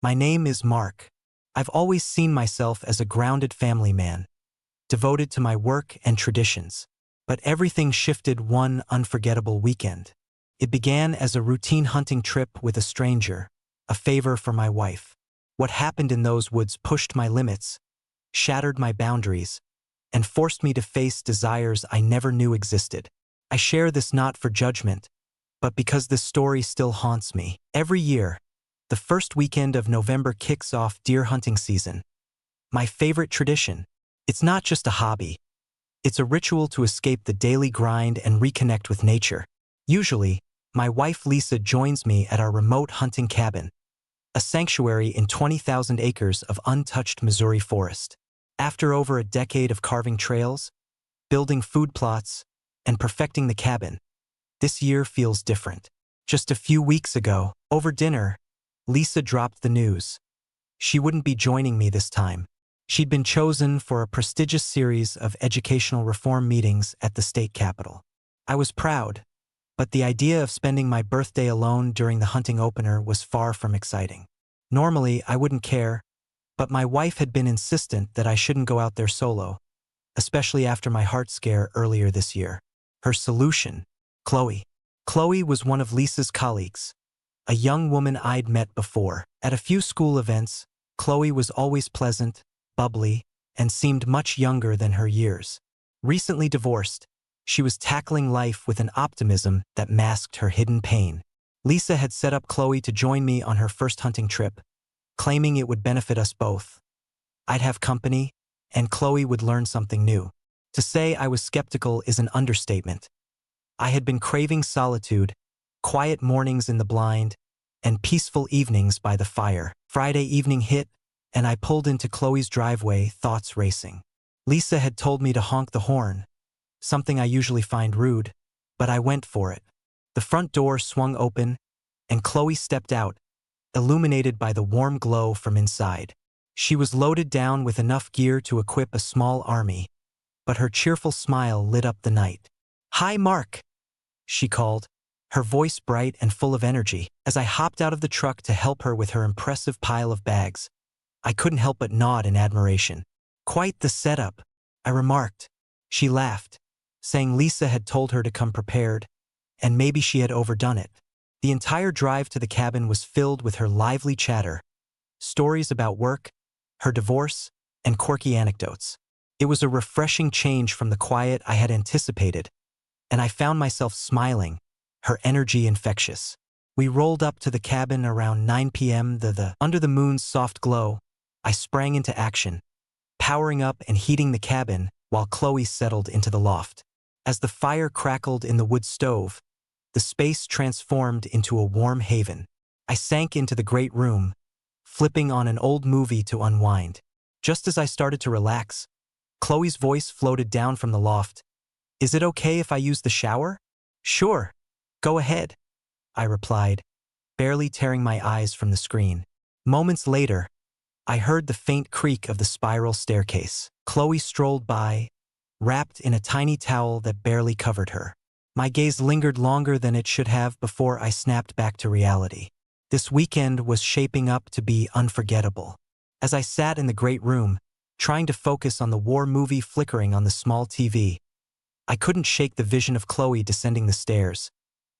My name is Mark. I've always seen myself as a grounded family man, devoted to my work and traditions. But everything shifted one unforgettable weekend. It began as a routine hunting trip with a stranger, a favor for my wife. What happened in those woods pushed my limits, shattered my boundaries, and forced me to face desires I never knew existed. I share this not for judgment, but because this story still haunts me. Every year, the first weekend of November kicks off deer hunting season. My favorite tradition. It's not just a hobby. It's a ritual to escape the daily grind and reconnect with nature. Usually, my wife Lisa joins me at our remote hunting cabin, a sanctuary in 20,000 acres of untouched Missouri forest. After over a decade of carving trails, building food plots, and perfecting the cabin, this year feels different. Just a few weeks ago, over dinner, Lisa dropped the news. She wouldn't be joining me this time. She'd been chosen for a prestigious series of educational reform meetings at the state capitol. I was proud, but the idea of spending my birthday alone during the hunting opener was far from exciting. Normally, I wouldn't care, but my wife had been insistent that I shouldn't go out there solo, especially after my heart scare earlier this year. Her solution, Chloe. Chloe was one of Lisa's colleagues, a young woman I'd met before. At a few school events, Chloe was always pleasant, bubbly, and seemed much younger than her years. Recently divorced, she was tackling life with an optimism that masked her hidden pain. Lisa had set up Chloe to join me on her first hunting trip, claiming it would benefit us both. I'd have company, and Chloe would learn something new. To say I was skeptical is an understatement. I had been craving solitude, quiet mornings in the blind, and peaceful evenings by the fire. Friday evening hit, and I pulled into Chloe's driveway, thoughts racing. Lisa had told me to honk the horn, something I usually find rude, but I went for it. The front door swung open, and Chloe stepped out, illuminated by the warm glow from inside. She was loaded down with enough gear to equip a small army, but her cheerful smile lit up the night. "Hi, Mark," she called, her voice bright and full of energy. As I hopped out of the truck to help her with her impressive pile of bags, I couldn't help but nod in admiration. "Quite the setup," I remarked. She laughed, saying Lisa had told her to come prepared, and maybe she had overdone it. The entire drive to the cabin was filled with her lively chatter, stories about work, her divorce, and quirky anecdotes. It was a refreshing change from the quiet I had anticipated, and I found myself smiling, her energy infectious. We rolled up to the cabin around 9 p.m. Under the moon's soft glow, I sprang into action, powering up and heating the cabin while Chloe settled into the loft. As the fire crackled in the wood stove, the space transformed into a warm haven. I sank into the great room, flipping on an old movie to unwind. Just as I started to relax, Chloe's voice floated down from the loft. "Is it okay if I use the shower?" "Sure, go ahead," I replied, barely tearing my eyes from the screen. Moments later, I heard the faint creak of the spiral staircase. Chloe strolled by, wrapped in a tiny towel that barely covered her. My gaze lingered longer than it should have before I snapped back to reality. This weekend was shaping up to be unforgettable. As I sat in the great room, trying to focus on the war movie flickering on the small TV, I couldn't shake the vision of Chloe descending the stairs,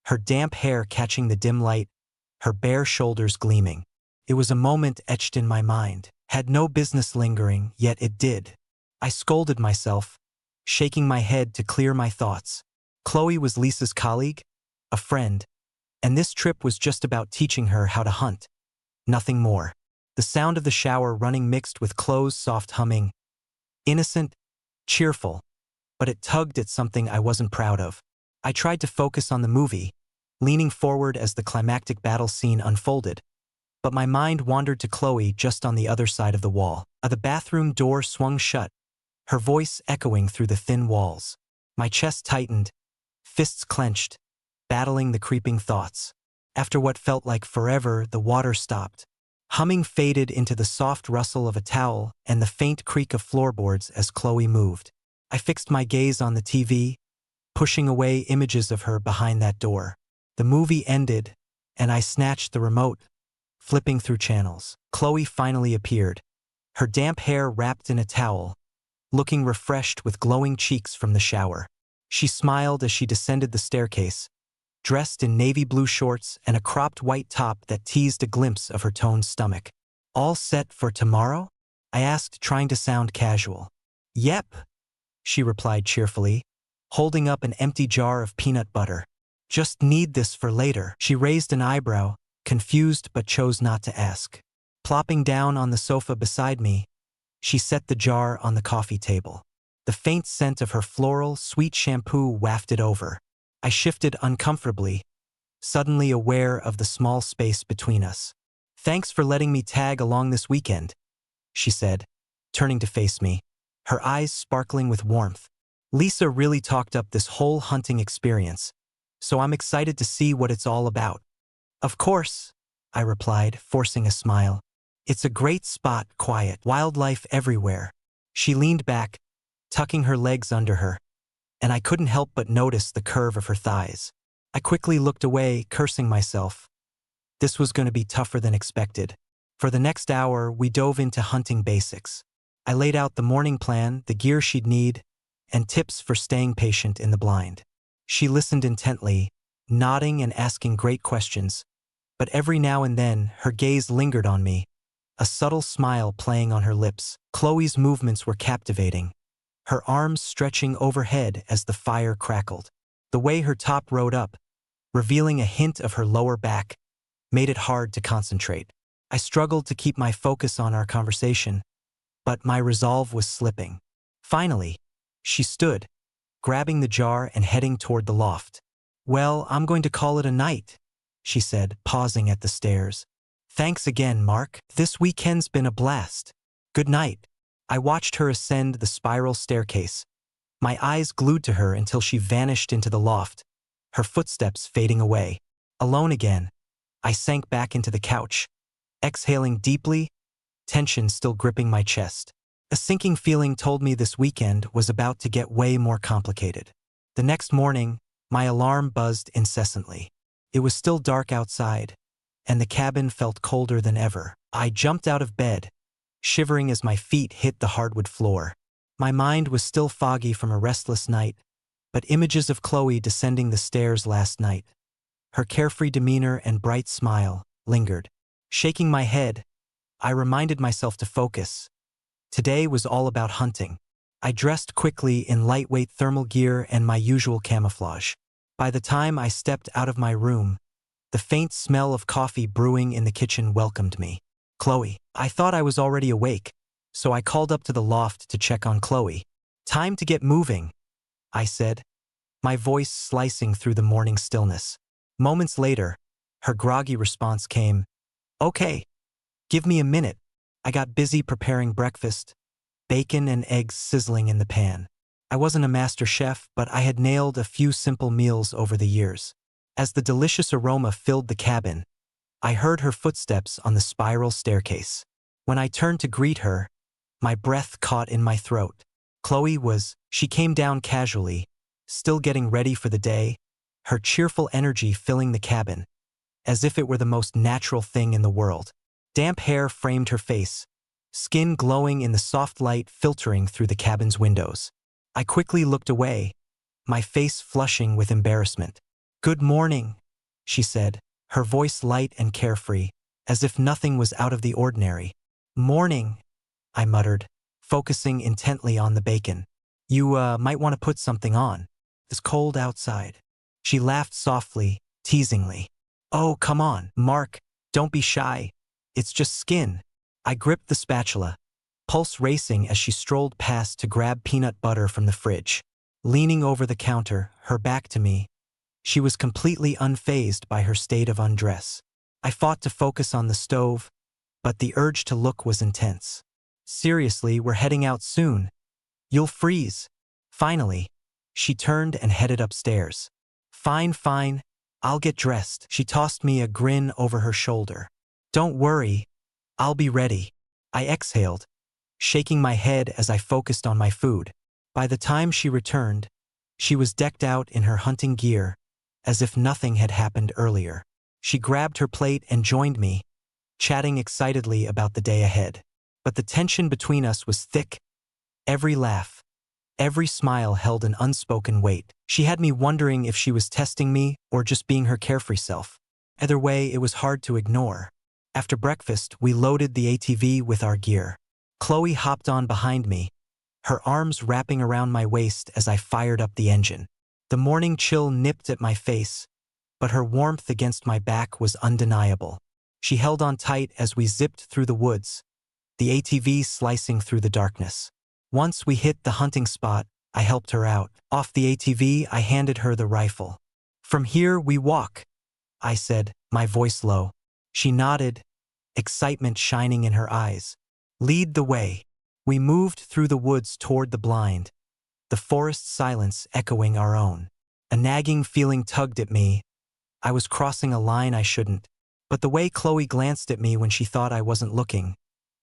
her damp hair catching the dim light, her bare shoulders gleaming. It was a moment etched in my mind. Had no business lingering, yet it did. I scolded myself, shaking my head to clear my thoughts. Chloe was Lisa's colleague, a friend, and this trip was just about teaching her how to hunt. Nothing more. The sound of the shower running mixed with Chloe's soft humming. Innocent, cheerful, but it tugged at something I wasn't proud of. I tried to focus on the movie, leaning forward as the climactic battle scene unfolded, but my mind wandered to Chloe just on the other side of the wall. The bathroom door swung shut, her voice echoing through the thin walls. My chest tightened, fists clenched, battling the creeping thoughts. After what felt like forever, the water stopped. Humming faded into the soft rustle of a towel and the faint creak of floorboards as Chloe moved. I fixed my gaze on the TV, pushing away images of her behind that door. The movie ended, and I snatched the remote, flipping through channels. Chloe finally appeared, her damp hair wrapped in a towel, looking refreshed with glowing cheeks from the shower. She smiled as she descended the staircase, dressed in navy blue shorts and a cropped white top that teased a glimpse of her toned stomach. "All set for tomorrow?" I asked, trying to sound casual. "Yep," she replied cheerfully, holding up an empty jar of peanut butter. "Just need this for later." She raised an eyebrow, confused but chose not to ask. Plopping down on the sofa beside me, she set the jar on the coffee table. The faint scent of her floral, sweet shampoo wafted over. I shifted uncomfortably, suddenly aware of the small space between us. "Thanks for letting me tag along this weekend," she said, turning to face me, her eyes sparkling with warmth. "Lisa really talked up this whole hunting experience, so I'm excited to see what it's all about." "Of course," I replied, forcing a smile. "It's a great spot, quiet, wildlife everywhere." She leaned back, tucking her legs under her, and I couldn't help but notice the curve of her thighs. I quickly looked away, cursing myself. This was going to be tougher than expected. For the next hour, we dove into hunting basics. I laid out the morning plan, the gear she'd need, and tips for staying patient in the blind. She listened intently, nodding and asking great questions, but every now and then her gaze lingered on me, a subtle smile playing on her lips. Chloe's movements were captivating, her arms stretching overhead as the fire crackled. The way her top rode up, revealing a hint of her lower back, made it hard to concentrate. I struggled to keep my focus on our conversation, but my resolve was slipping. Finally, she stood, grabbing the jar and heading toward the loft. "Well, I'm going to call it a night," she said, pausing at the stairs. "Thanks again, Mark. This weekend's been a blast. Good night." I watched her ascend the spiral staircase, my eyes glued to her until she vanished into the loft, her footsteps fading away. Alone again, I sank back into the couch, exhaling deeply, tension still gripping my chest. A sinking feeling told me this weekend was about to get way more complicated. The next morning, my alarm buzzed incessantly. It was still dark outside, and the cabin felt colder than ever. I jumped out of bed, shivering as my feet hit the hardwood floor. My mind was still foggy from a restless night, but images of Chloe descending the stairs last night, her carefree demeanor and bright smile, lingered. Shaking my head, I reminded myself to focus. Today was all about hunting. I dressed quickly in lightweight thermal gear and my usual camouflage. By the time I stepped out of my room, the faint smell of coffee brewing in the kitchen welcomed me. "Chloe." I thought I was already awake, so I called up to the loft to check on Chloe. "Time to get moving," I said, my voice slicing through the morning stillness. Moments later, her groggy response came, "Okay, give me a minute." I got busy preparing breakfast, bacon and eggs sizzling in the pan. I wasn't a master chef, but I had nailed a few simple meals over the years. As the delicious aroma filled the cabin, I heard her footsteps on the spiral staircase. When I turned to greet her, my breath caught in my throat. She came down casually, still getting ready for the day, her cheerful energy filling the cabin, as if it were the most natural thing in the world. Damp hair framed her face, skin glowing in the soft light filtering through the cabin's windows. I quickly looked away, my face flushing with embarrassment. "Good morning," she said, her voice light and carefree, as if nothing was out of the ordinary. "Morning," I muttered, focusing intently on the bacon. "You, might want to put something on. It's cold outside." She laughed softly, teasingly. "Oh, come on, Mark, don't be shy. It's just skin." I gripped the spatula, pulse racing as she strolled past to grab peanut butter from the fridge. Leaning over the counter, her back to me, she was completely unfazed by her state of undress. I fought to focus on the stove, but the urge to look was intense. "Seriously, we're heading out soon. You'll freeze." Finally, she turned and headed upstairs. Fine, I'll get dressed." She tossed me a grin over her shoulder. "Don't worry, I'll be ready." I exhaled, shaking my head as I focused on my food. By the time she returned, she was decked out in her hunting gear, as if nothing had happened earlier. She grabbed her plate and joined me, chatting excitedly about the day ahead. But the tension between us was thick. Every laugh, every smile held an unspoken weight. She had me wondering if she was testing me or just being her carefree self. Either way, it was hard to ignore. After breakfast, we loaded the ATV with our gear. Chloe hopped on behind me, her arms wrapping around my waist as I fired up the engine. The morning chill nipped at my face, but her warmth against my back was undeniable. She held on tight as we zipped through the woods, the ATV slicing through the darkness. Once we hit the hunting spot, I helped her out. Off the ATV, I handed her the rifle. "From here, we walk," I said, my voice low. She nodded, excitement shining in her eyes. "Lead the way." We moved through the woods toward the blind, the forest silence echoing our own. A nagging feeling tugged at me. I was crossing a line I shouldn't. But the way Chloe glanced at me when she thought I wasn't looking,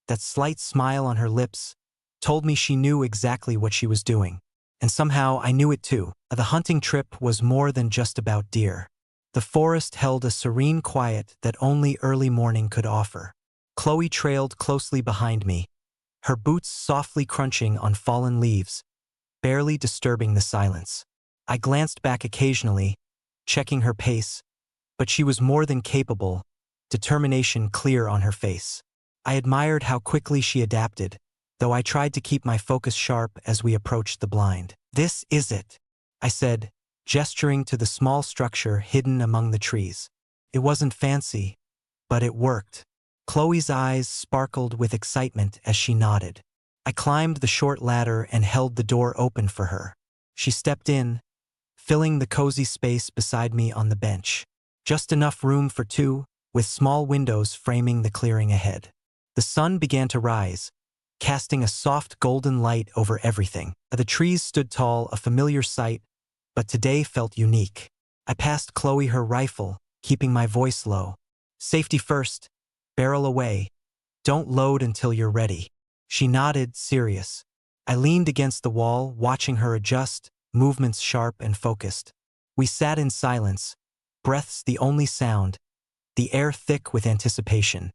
that slight smile on her lips, told me she knew exactly what she was doing. And somehow I knew it too. The hunting trip was more than just about deer. The forest held a serene quiet that only early morning could offer. Chloe trailed closely behind me, her boots softly crunching on fallen leaves, barely disturbing the silence. I glanced back occasionally, checking her pace, but she was more than capable, determination clear on her face. I admired how quickly she adapted, though I tried to keep my focus sharp as we approached the blind. "This is it," I said, gesturing to the small structure hidden among the trees. It wasn't fancy, but it worked. Chloe's eyes sparkled with excitement as she nodded. I climbed the short ladder and held the door open for her. She stepped in, filling the cozy space beside me on the bench. Just enough room for two, with small windows framing the clearing ahead. The sun began to rise, casting a soft golden light over everything. The trees stood tall, a familiar sight, but today felt unique. I passed Chloe her rifle, keeping my voice low. "Safety first, barrel away. Don't load until you're ready." She nodded, serious. I leaned against the wall, watching her adjust, movements sharp and focused. We sat in silence, breaths the only sound, the air thick with anticipation.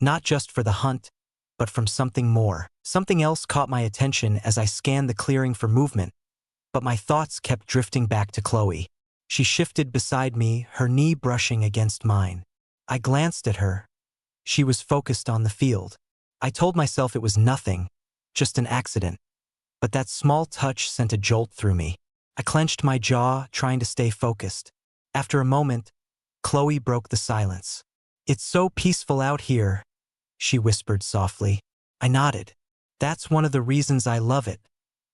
Not just for the hunt, but from something more. Something else caught my attention as I scanned the clearing for movement, but my thoughts kept drifting back to Chloe. She shifted beside me, her knee brushing against mine. I glanced at her. She was focused on the field. I told myself it was nothing, just an accident, but that small touch sent a jolt through me. I clenched my jaw, trying to stay focused. After a moment, Chloe broke the silence. "It's so peaceful out here," she whispered softly. I nodded. "That's one of the reasons I love it.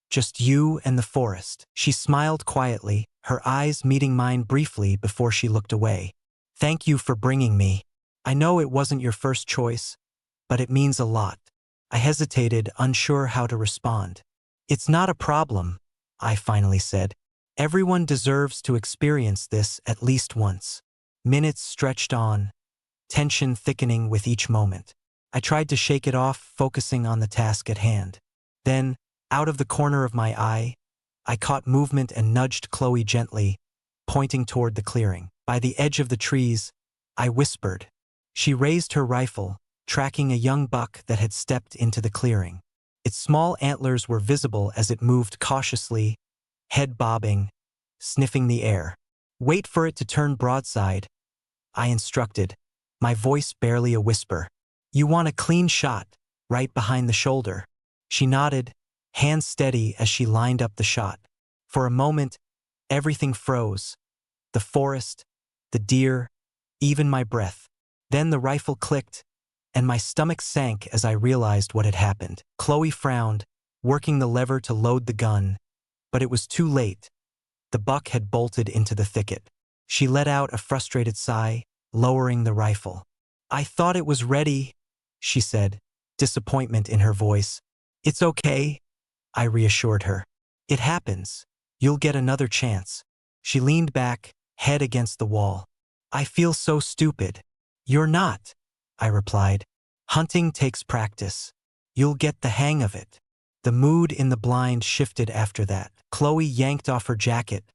Just you and the forest." She smiled quietly, her eyes meeting mine briefly before she looked away. "Thank you for bringing me. I know it wasn't your first choice, but it means a lot." I hesitated, unsure how to respond. "It's not a problem," I finally said. "Everyone deserves to experience this at least once." Minutes stretched on, tension thickening with each moment. I tried to shake it off, focusing on the task at hand. Then, out of the corner of my eye, I caught movement and nudged Chloe gently, pointing toward the clearing. By the edge of the trees, I whispered. She raised her rifle, tracking a young buck that had stepped into the clearing. Its small antlers were visible as it moved cautiously, head bobbing, sniffing the air. "Wait for it to turn broadside," I instructed, my voice barely a whisper. "You want a clean shot, right behind the shoulder." She nodded, hands steady as she lined up the shot. For a moment, everything froze. The forest, the deer, even my breath. Then the rifle clicked, and my stomach sank as I realized what had happened. Chloe frowned, working the lever to load the gun, but it was too late. The buck had bolted into the thicket. She let out a frustrated sigh, lowering the rifle. "I thought it was ready," she said, disappointment in her voice. "It's okay," I reassured her. "It happens. You'll get another chance." She leaned back, head against the wall. "I feel so stupid." "You're not," I replied. "Hunting takes practice. You'll get the hang of it." The mood in the blind shifted after that. Chloe yanked off her jacket,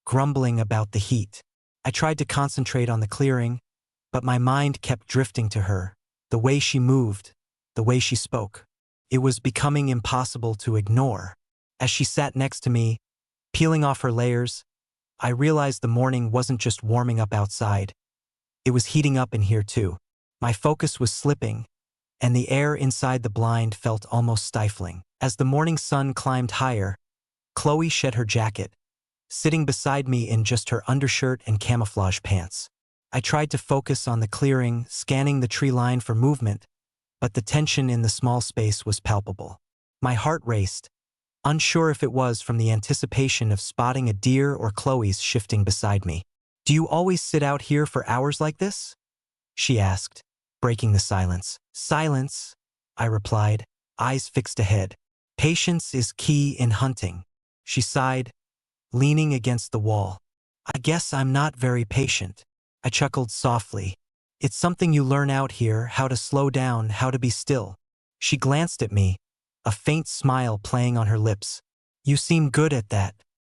grumbling about the heat. I tried to concentrate on the clearing, but my mind kept drifting to her, The way she moved, the way she spoke. It was becoming impossible to ignore. As she sat next to me, peeling off her layers, I realized the morning wasn't just warming up outside. It was heating up in here too. My focus was slipping, and the air inside the blind felt almost stifling. As the morning sun climbed higher, Chloe shed her jacket, sitting beside me in just her undershirt and camouflage pants. I tried to focus on the clearing, scanning the tree line for movement, but the tension in the small space was palpable. My heart raced, unsure if it was from the anticipation of spotting a deer or Chloe's shifting beside me. "Do you always sit out here for hours like this?" she asked, breaking the silence. "Silence," I replied, eyes fixed ahead. "Patience is key in hunting." She sighed, leaning against the wall. "I guess I'm not very patient." I chuckled softly. "It's something you learn out here, how to slow down, how to be still." She glanced at me, a faint smile playing on her lips. "You seem good at that.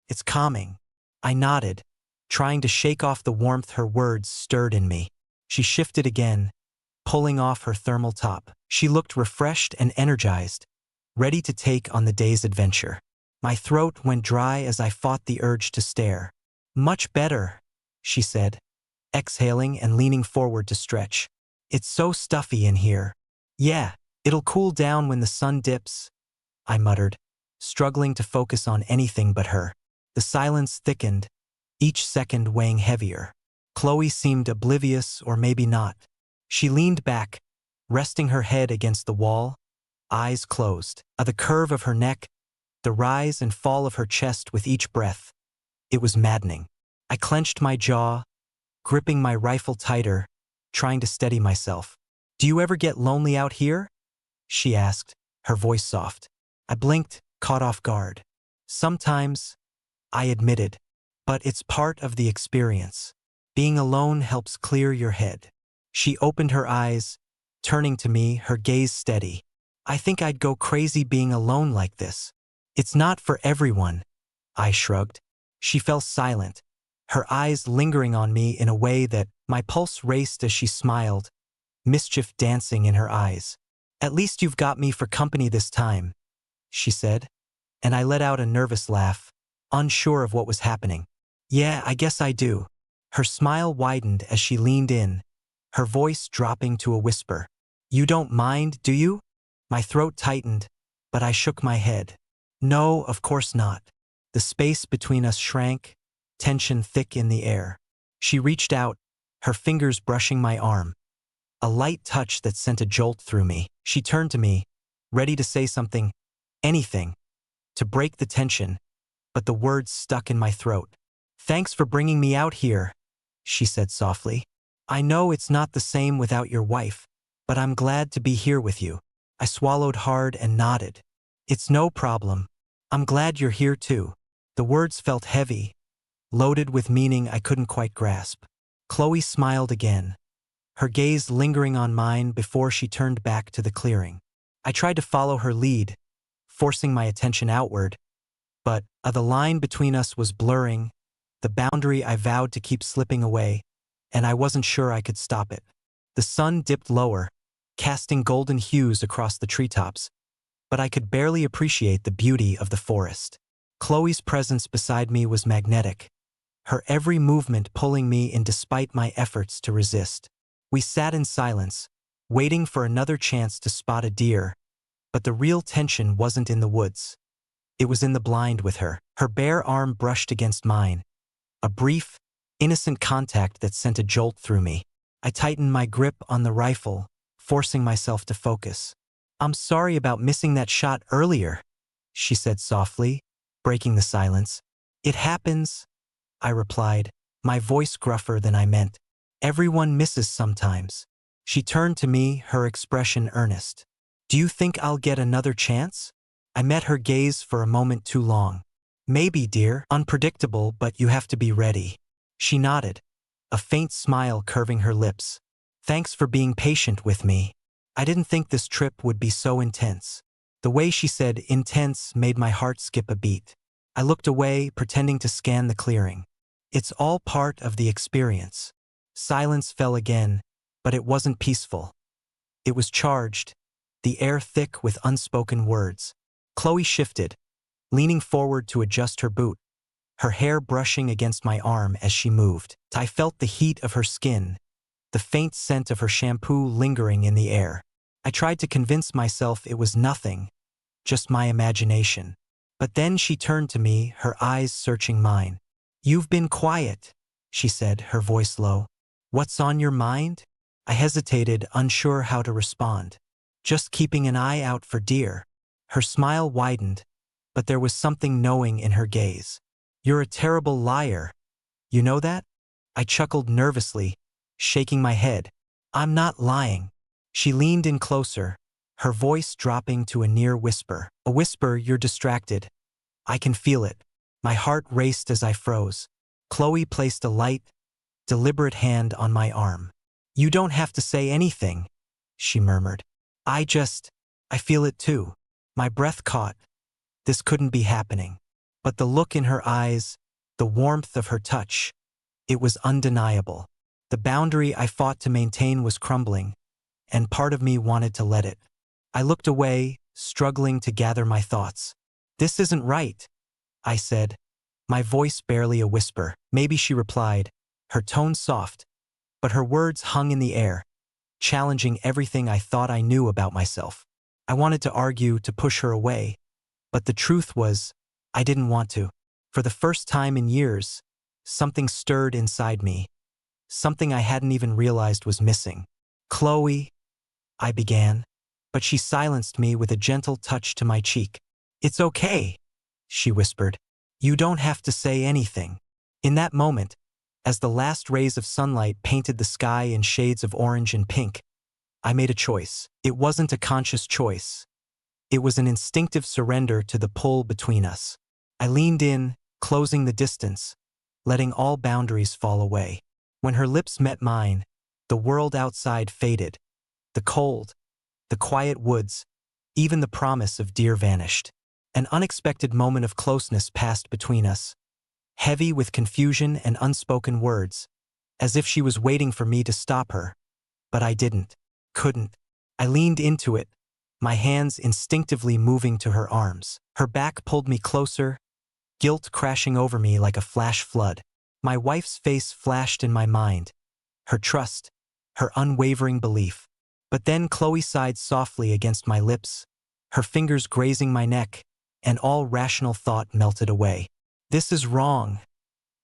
It's calming." I nodded, trying to shake off the warmth her words stirred in me. She shifted again, pulling off her thermal top. She looked refreshed and energized, ready to take on the day's adventure. My throat went dry as I fought the urge to stare. "Much better," she said, exhaling and leaning forward to stretch. "It's so stuffy in here." "Yeah, it'll cool down when the sun dips," I muttered, struggling to focus on anything but her. The silence thickened, each second weighing heavier. Chloe seemed oblivious, or maybe not. She leaned back, resting her head against the wall, eyes closed. The curve of her neck, the rise and fall of her chest with each breath. It was maddening. I clenched my jaw, gripping my rifle tighter, trying to steady myself. "Do you ever get lonely out here?" she asked, her voice soft. I blinked, caught off guard. "Sometimes," I admitted, "but it's part of the experience. Being alone helps clear your head." She opened her eyes, turning to me, her gaze steady. "I think I'd go crazy being alone like this." "It's not for everyone," I shrugged. She fell silent, her eyes lingering on me in a way that my pulse raced as she smiled, mischief dancing in her eyes. "At least you've got me for company this time," she said, and I let out a nervous laugh, unsure of what was happening. "Yeah, I guess I do." Her smile widened as she leaned in, her voice dropping to a whisper. "You don't mind, do you?" My throat tightened, but I shook my head. "No, of course not." The space between us shrank, tension thick in the air. She reached out, her fingers brushing my arm. A light touch that sent a jolt through me. She turned to me, ready to say something, anything, to break the tension, but the words stuck in my throat. "Thanks for bringing me out here," she said softly. "I know it's not the same without your wife, but I'm glad to be here with you." I swallowed hard and nodded. "It's no problem. I'm glad you're here too." The words felt heavy, loaded with meaning I couldn't quite grasp. Chloe smiled again, her gaze lingering on mine before she turned back to the clearing. I tried to follow her lead, forcing my attention outward, but the line between us was blurring, the boundary I vowed to keep slipping away, and I wasn't sure I could stop it. The sun dipped lower, casting golden hues across the treetops, but I could barely appreciate the beauty of the forest. Chloe's presence beside me was magnetic, her every movement pulling me in despite my efforts to resist. We sat in silence, waiting for another chance to spot a deer, but the real tension wasn't in the woods. It was in the blind with her. Her bare arm brushed against mine, a brief, innocent contact that sent a jolt through me. I tightened my grip on the rifle, forcing myself to focus. "I'm sorry about missing that shot earlier," she said softly, breaking the silence. "It happens," I replied, my voice gruffer than I meant. "Everyone misses sometimes." She turned to me, her expression earnest. "Do you think I'll get another chance?" I met her gaze for a moment too long. "Maybe, dear. Unpredictable, but you have to be ready." She nodded, a faint smile curving her lips. "Thanks for being patient with me. I didn't think this trip would be so intense." The way she said intense made my heart skip a beat. I looked away, pretending to scan the clearing. "It's all part of the experience." Silence fell again, but it wasn't peaceful. It was charged, the air thick with unspoken words. Chloe shifted, leaning forward to adjust her boot, her hair brushing against my arm as she moved. I felt the heat of her skin, the faint scent of her shampoo lingering in the air. I tried to convince myself it was nothing, just my imagination. But then she turned to me, her eyes searching mine. "You've been quiet," she said, her voice low. "What's on your mind?" I hesitated, unsure how to respond. "Just keeping an eye out for deer." Her smile widened, but there was something knowing in her gaze. "You're a terrible liar. You know that?" I chuckled nervously, shaking my head. "I'm not lying." She leaned in closer, her voice dropping to a near whisper. "A whisper, you're distracted. I can feel it." My heart raced as I froze. Chloe placed a light, deliberate hand on my arm. "You don't have to say anything," she murmured. I feel it too." My breath caught. This couldn't be happening. But the look in her eyes, the warmth of her touch, it was undeniable. The boundary I fought to maintain was crumbling, and part of me wanted to let it. I looked away, struggling to gather my thoughts. "This isn't right," I said, my voice barely a whisper. "Maybe," she replied, her tone soft, but her words hung in the air, challenging everything I thought I knew about myself. I wanted to argue, to push her away, but the truth was, I didn't want to. For the first time in years, something stirred inside me, something I hadn't even realized was missing. "Chloe," I began, but she silenced me with a gentle touch to my cheek. "It's okay," she whispered. "You don't have to say anything." In that moment, as the last rays of sunlight painted the sky in shades of orange and pink, I made a choice. It wasn't a conscious choice. It was an instinctive surrender to the pull between us. I leaned in, closing the distance, letting all boundaries fall away. When her lips met mine, the world outside faded. The cold, the quiet woods, even the promise of deer vanished. An unexpected moment of closeness passed between us, heavy with confusion and unspoken words, as if she was waiting for me to stop her. But I couldn't. I leaned into it, my hands instinctively moving to her arms. Her back pulled me closer, guilt crashing over me like a flash flood. My wife's face flashed in my mind, her trust, her unwavering belief. But then Chloe sighed softly against my lips, her fingers grazing my neck, and all rational thought melted away. "This is wrong,"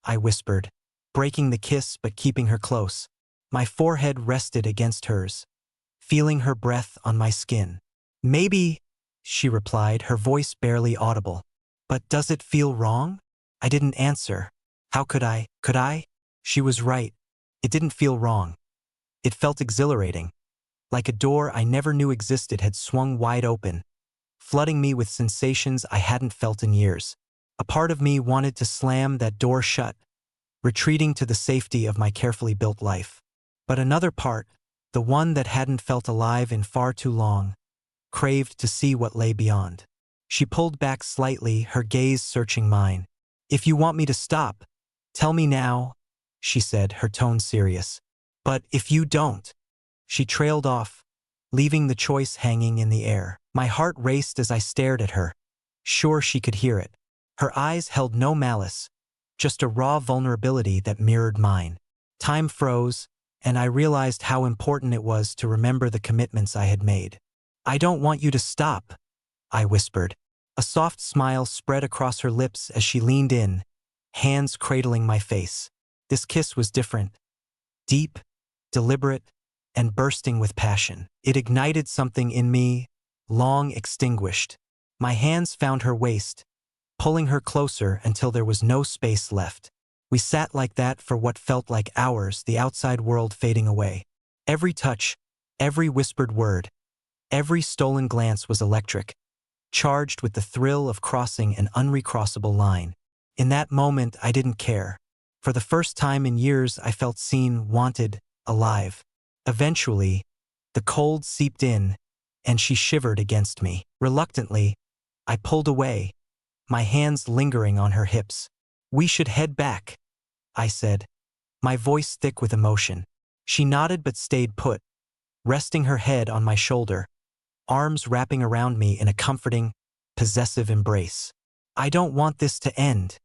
I whispered, breaking the kiss but keeping her close. My forehead rested against hers, feeling her breath on my skin. "Maybe," she replied, her voice barely audible. "But does it feel wrong?" I didn't answer. How could I? Could I? She was right. It didn't feel wrong. It felt exhilarating, like a door I never knew existed had swung wide open, flooding me with sensations I hadn't felt in years. A part of me wanted to slam that door shut, retreating to the safety of my carefully built life. But another part, the one that hadn't felt alive in far too long, craved to see what lay beyond. She pulled back slightly, her gaze searching mine. "If you want me to stop, tell me now," she said, her tone serious. "But if you don't," she trailed off, leaving the choice hanging in the air. My heart raced as I stared at her, sure she could hear it. Her eyes held no malice, just a raw vulnerability that mirrored mine. Time froze, and I realized how important it was to remember the commitments I had made. "I don't want you to stop," I whispered. A soft smile spread across her lips as she leaned in, hands cradling my face. This kiss was different, deep, deliberate, and bursting with passion. It ignited something in me, long extinguished. My hands found her waist, pulling her closer until there was no space left. We sat like that for what felt like hours, the outside world fading away. Every touch, every whispered word, every stolen glance was electric, charged with the thrill of crossing an unrecrossable line. In that moment, I didn't care. For the first time in years, I felt seen, wanted, alive. Eventually, the cold seeped in, and she shivered against me. Reluctantly, I pulled away, my hands lingering on her hips. "We should head back," I said, my voice thick with emotion. She nodded but stayed put, resting her head on my shoulder, arms wrapping around me in a comforting, possessive embrace. "I don't want this to end,"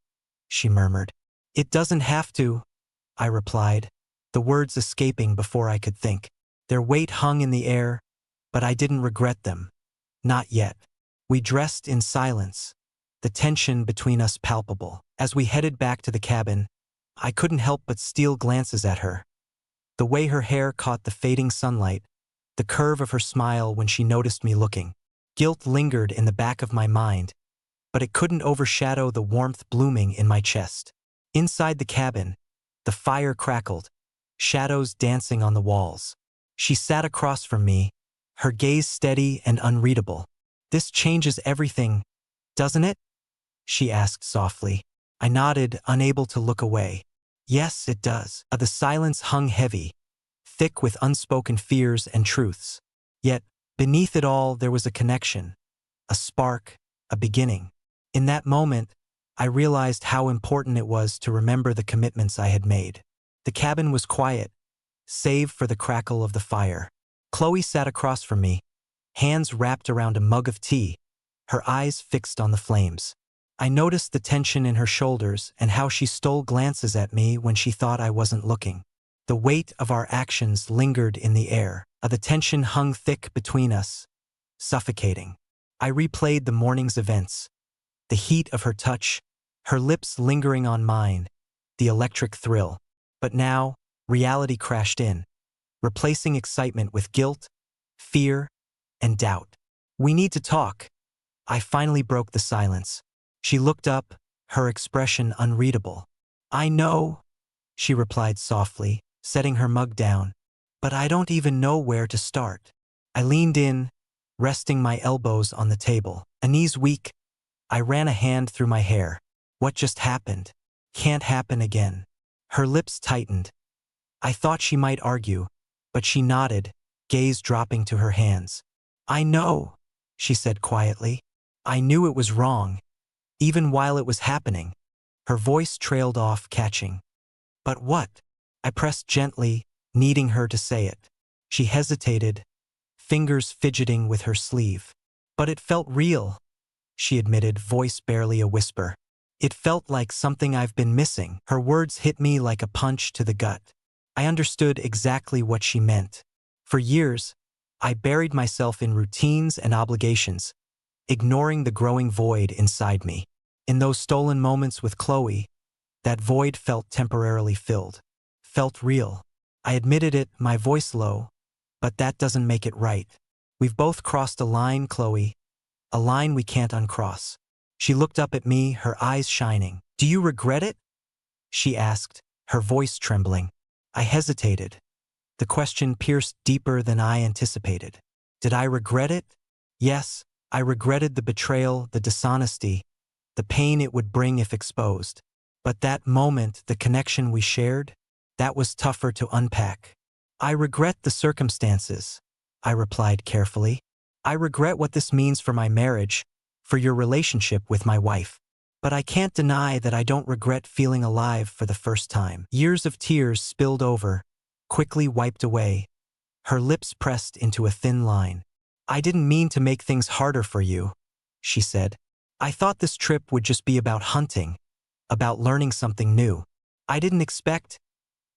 she murmured. "It doesn't have to," I replied, the words escaping before I could think. Their weight hung in the air, but I didn't regret them. Not yet. We dressed in silence, the tension between us palpable. As we headed back to the cabin, I couldn't help but steal glances at her. The way her hair caught the fading sunlight, the curve of her smile when she noticed me looking. Guilt lingered in the back of my mind, but it couldn't overshadow the warmth blooming in my chest. Inside the cabin, the fire crackled, shadows dancing on the walls. She sat across from me, her gaze steady and unreadable. "This changes everything, doesn't it?" she asked softly. I nodded, unable to look away. "Yes, it does." The silence hung heavy, thick with unspoken fears and truths. Yet, beneath it all, there was a connection, a spark, a beginning. In that moment, I realized how important it was to remember the commitments I had made. The cabin was quiet, save for the crackle of the fire. Chloe sat across from me, hands wrapped around a mug of tea, her eyes fixed on the flames. I noticed the tension in her shoulders and how she stole glances at me when she thought I wasn't looking. The weight of our actions lingered in the air. The tension hung thick between us, suffocating. I replayed the morning's events, the heat of her touch, her lips lingering on mine, the electric thrill. But now, reality crashed in, replacing excitement with guilt, fear, and doubt. "We need to talk." I finally broke the silence. She looked up, her expression unreadable. "I know," she replied softly, setting her mug down, "but I don't even know where to start." I leaned in, resting my elbows on the table. A knees weak, I ran a hand through my hair. "What just happened? Can't happen again." Her lips tightened. I thought she might argue, but she nodded, gaze dropping to her hands. "I know," she said quietly. "I knew it was wrong, even while it was happening." Her voice trailed off, catching. "But what?" I pressed gently, needing her to say it. She hesitated, fingers fidgeting with her sleeve. "But it felt real," she admitted, voice barely a whisper. "It felt like something I've been missing." Her words hit me like a punch to the gut. I understood exactly what she meant. For years, I buried myself in routines and obligations, ignoring the growing void inside me. In those stolen moments with Chloe, that void felt temporarily filled. Felt real. I admitted it, my voice low, but that doesn't make it right. "We've both crossed a line, Chloe, a line we can't uncross." She looked up at me, her eyes shining. "Do you regret it?" she asked, her voice trembling. I hesitated. The question pierced deeper than I anticipated. Did I regret it? Yes, I regretted the betrayal, the dishonesty, the pain it would bring if exposed. But that moment, the connection we shared, that was tougher to unpack. "I regret the circumstances," I replied carefully. "I regret what this means for my marriage, for your relationship with my wife. But I can't deny that I don't regret feeling alive for the first time." Years of tears spilled over, quickly wiped away, her lips pressed into a thin line. "I didn't mean to make things harder for you," she said. "I thought this trip would just be about hunting, about learning something new. I didn't expect—"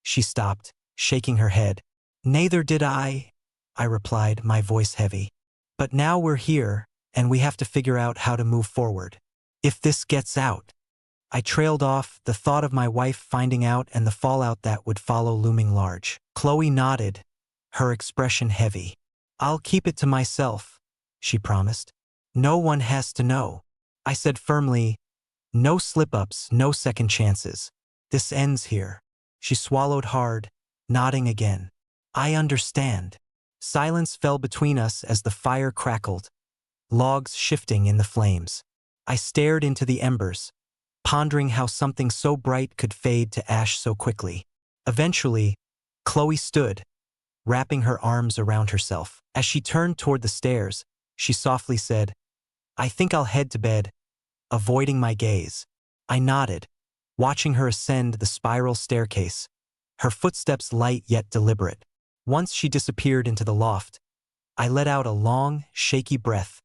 She stopped, shaking her head. "Neither did I," I replied, my voice heavy. "But now we're here, and we have to figure out how to move forward. If this gets out." I trailed off, the thought of my wife finding out and the fallout that would follow looming large. Chloe nodded, her expression heavy. "I'll keep it to myself," she promised. "No one has to know." I said firmly, "No slip-ups, no second chances. This ends here." She swallowed hard, nodding again. "I understand." Silence fell between us as the fire crackled, logs shifting in the flames. I stared into the embers, pondering how something so bright could fade to ash so quickly. Eventually, Chloe stood, wrapping her arms around herself. As she turned toward the stairs, she softly said, "I think I'll head to bed," avoiding my gaze. I nodded, watching her ascend the spiral staircase, her footsteps light yet deliberate. Once she disappeared into the loft, I let out a long, shaky breath,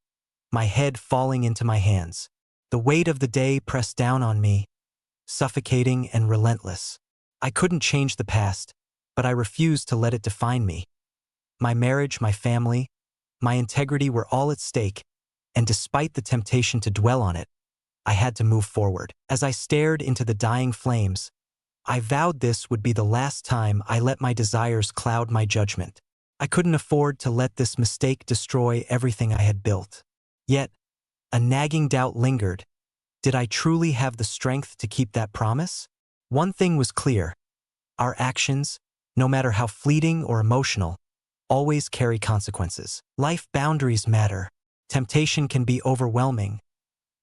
my head falling into my hands. The weight of the day pressed down on me, suffocating and relentless. I couldn't change the past, but I refused to let it define me. My marriage, my family, my integrity were all at stake, and despite the temptation to dwell on it, I had to move forward. As I stared into the dying flames, I vowed this would be the last time I let my desires cloud my judgment. I couldn't afford to let this mistake destroy everything I had built. Yet, a nagging doubt lingered. Did I truly have the strength to keep that promise? One thing was clear. Our actions, no matter how fleeting or emotional, always carry consequences. Life boundaries matter. Temptation can be overwhelming,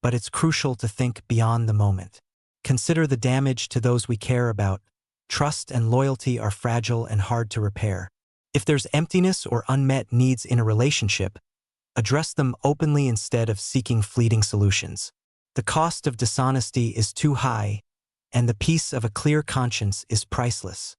but it's crucial to think beyond the moment. Consider the damage to those we care about. Trust and loyalty are fragile and hard to repair. If there's emptiness or unmet needs in a relationship, address them openly instead of seeking fleeting solutions. The cost of dishonesty is too high, and the peace of a clear conscience is priceless.